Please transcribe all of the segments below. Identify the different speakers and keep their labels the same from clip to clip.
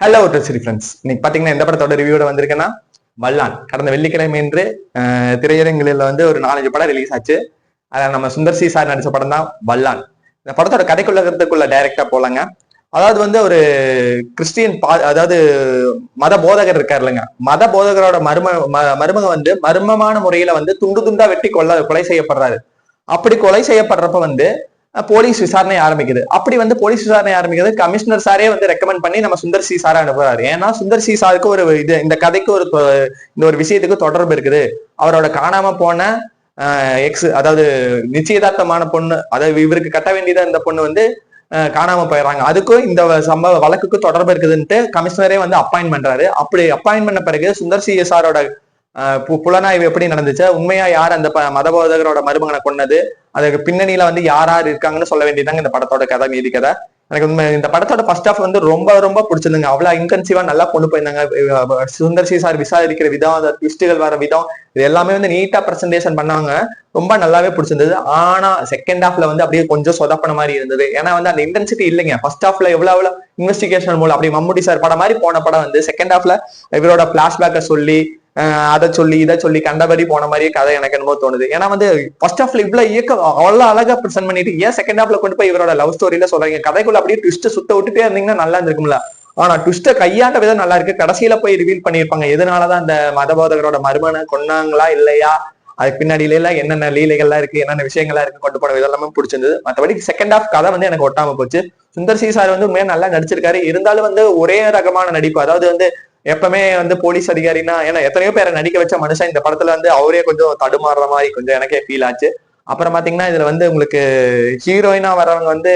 Speaker 1: Hello treasury friends, இன்னைக்கு பாத்தீங்கன்னா எந்த படத்தோட ரிவ்யூட வந்திருக்கேன்னா வல்லான். கடந்த வெள்ளிக்கிழமை என்று திரையரங்குகளில் வந்து ஒரு 4-5 படம் ரிலீஸ் ஆச்சு. அதில் நம்ம சுந்தர் சி சார் நடிச்ச படம் தான் வல்லான். இந்த படத்தோட கதைக்குள்ளதுக்குள்ள டைரக்டா போலாங்க. அதாவது வந்து ஒரு கிறிஸ்டியன் அதாவது மத போதகர் இருக்காரு இல்லைங்க, மத போதகரோட மருமக வந்து மர்மமான முறையில வந்து துண்டு துண்டா வெட்டி கொலை செய்யப்படுறாரு. அப்படி கொலை செய்யப்படுறப்ப வந்து போலீஸ் விசாரணை ஆரம்பிக்குது. அப்படி வந்து போலீஸ் விசாரணை ஆரம்பிக்கிறது கமிஷனர் சாரே வந்து ரெக்கமெண்ட் பண்ணி நம்ம சுந்தர் சி சாரை அனுப்புறாரு. ஏன்னா சுந்தர் சி சாருக்கு ஒரு இந்த கதைக்கு இந்த ஒரு விஷயத்துக்கு தொடர்பு இருக்குது. அவரோட காணாம போன எக்ஸ், அதாவது நிச்சயதார்த்தமான பொண்ணு, அதாவது இவருக்கு கட்ட வேண்டியதா இந்த பொண்ணு வந்து காணாம போயிடுறாங்க. அதுக்கும் இந்த சம்பவ வழக்குக்கு தொடர்பு இருக்குதுன்ட்டு கமிஷனரே வந்து அப்பாயின்ட் பண்றாரு. அப்படி அப்பாயின்ட் பண்ண பிறகு சுந்தர் சி சாரோட புலனாய்வு எப்படி நடந்துச்சு, உண்மையா யார் அந்த மதபோதகரோட மருமகனை கொன்னது, அதுக்கு பின்னணியில வந்து யார் யார் இருக்காங்கன்னு சொல்ல வேண்டியதாங்க இந்த படத்தோட கதை, மீதி கதை. எனக்கு உண்மை இந்த படத்தோட ஃபர்ஸ்ட் ஆஃப் வந்து ரொம்ப ரொம்ப பிடிச்சிருந்துங்க. அவ்வளவு இன்டென்சிவா நல்லா கொண்டு போயிருந்தாங்க. சுந்தர் சி சார் விசாரிக்கிற விதம், அந்த ட்விஸ்டுகள் வர விதம், இது எல்லாமே வந்து நீட்டா பிரசன்டேஷன் பண்ணாங்க. ரொம்ப நல்லாவே பிடிச்சிருந்தது. ஆனா செகண்ட் ஹாஃப்ல வந்து அப்படியே கொஞ்சம் சொதப்பன மாதிரி இருந்தது. ஏன்னா வந்து அந்த இன்டென்சிட்டி இல்லைங்க. ஃபர்ஸ்ட் ஹாஃப்ல எவ்வளவு இன்வெஸ்டிகேஷன் மூலம் அப்படி மம்முட்டி சார் படம் மாதிரி போன படம் வந்து செகண்ட் ஹாஃப்ல இவரோட பிளாஷ்பேக்கை சொல்லி அதை சொல்லி இதை சொல்லி கண்டபடி போன மாதிரியே கதை எனக்கு என்னமோ தோணுது. ஏன்னா வந்து ஃபர்ஸ்ட் ஹாஃப்ல இவ்வளவு இயக்கம் அவ்வளவு அழகா பிரசன்ட் பண்ணிட்டு ஏன் செகண்ட் ஹாஃப்ல கொண்டு போய் இவரோட லவ் ஸ்டோரியில சொல்றீங்க? கதைக்குள்ள அப்படியே ட்விஸ்ட் சுத்த விட்டுட்டே இருந்தீங்கன்னா நல்லா இருந்திருக்கும்ல. ஆனா ட்விஸ்ட கையாண்ட விதம் நல்லா இருக்கு. கடைசியில போய் ரிவீல் பண்ணியிருப்பாங்க எதனாலதான் அந்த மதபோதகரோட மருமனை கொன்னாங்களா இல்லையா, அதுக்கு பின்னாடியில எல்லாம் என்னென்ன லீலைகள்லாம் இருக்கு, என்னென்ன விஷயங்கள்லாம் இருக்கு, கொண்டு போன இதெல்லாமே பிடிச்சிருந்தது. மற்றபடி செகண்ட் ஹாஃப் கதை வந்து எனக்கு ஒட்டாம போச்சு. சுந்தர் சி சார் வந்து உண்மையா நல்லா நடிச்சிருக்காரு. இருந்தாலும் வந்து ஒரே ரகமான நடிப்பு, அதாவது வந்து எப்பவுமே வந்து போலீஸ் அதிகாரினா, ஏன்னா எத்தனையோ பேரை நடிக்க வச்ச மனுஷன் இந்த படத்துல வந்து அவரே கொஞ்சம் தடுமாறுற மாதிரி கொஞ்சம் எனக்கே ஃபீல் ஆச்சு. அப்புறம் பாத்தீங்கன்னா இதுல வந்து உங்களுக்கு ஹீரோயினா வரவங்க வந்து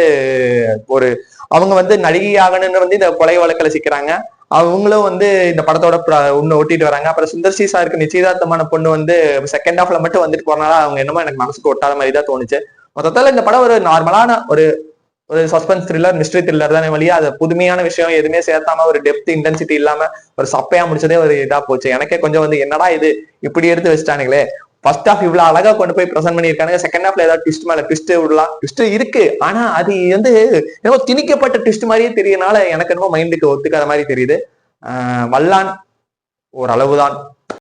Speaker 1: ஒரு அவங்க வந்து நடிகை ஆகணும்னு வந்து இந்த கொலை வழக்குல சிக்கிறாங்க. அவங்களும் வந்து இந்த படத்தோட ஒண்ணு ஒட்டிட்டு வராங்க. அப்புறம் சுந்தர் சி சாருக்கு நிச்சயதார்த்தமான பொண்ணு வந்து செகண்ட் ஹாஃப்ல மட்டும் வந்துட்டு போறனால அவங்க என்னமோ எனக்கு மனசுக்கு ஒட்டாத மாதிரி தான் தோணுச்சு. மொத்தத்தால இந்த படம் ஒரு நார்மலான ஒரு சஸ்பென்ஸ் த்ரில்லர், மிஸ்ட்ரி த்ரில்லர் தானே வழியா அது புதுமையான விஷயம் எதுவுமே சேர்த்தாம ஒரு டெப்த் இன்டென்சிட்டி இல்லாம ஒரு சப்பையா முடிச்சதே ஒரு இதா போச்சு. எனக்கே கொஞ்சம் வந்து என்னடா இது இப்படி எடுத்து வச்சுட்டானுங்களே, ஃபர்ஸ்ட் ஹாஃப் இவ்வளவு அழகா கொண்டு போய் பிரசன்ட் பண்ணிருக்காங்க, செகண்ட் ஹாஃப்ல ஏதாவது ட்விஸ்ட் மேல ட்விஸ்ட் விடலாம், ட்விஸ்ட் இருக்கு, ஆனா அது வந்து ஏதோ திணிக்கப்பட்ட ட்விஸ்ட் மாதிரியே தெரியனால எனக்கு என்னமோ மைண்டுக்கு ஒத்துக்காத மாதிரி தெரியுது. வல்லான் ஓரளவுதான்.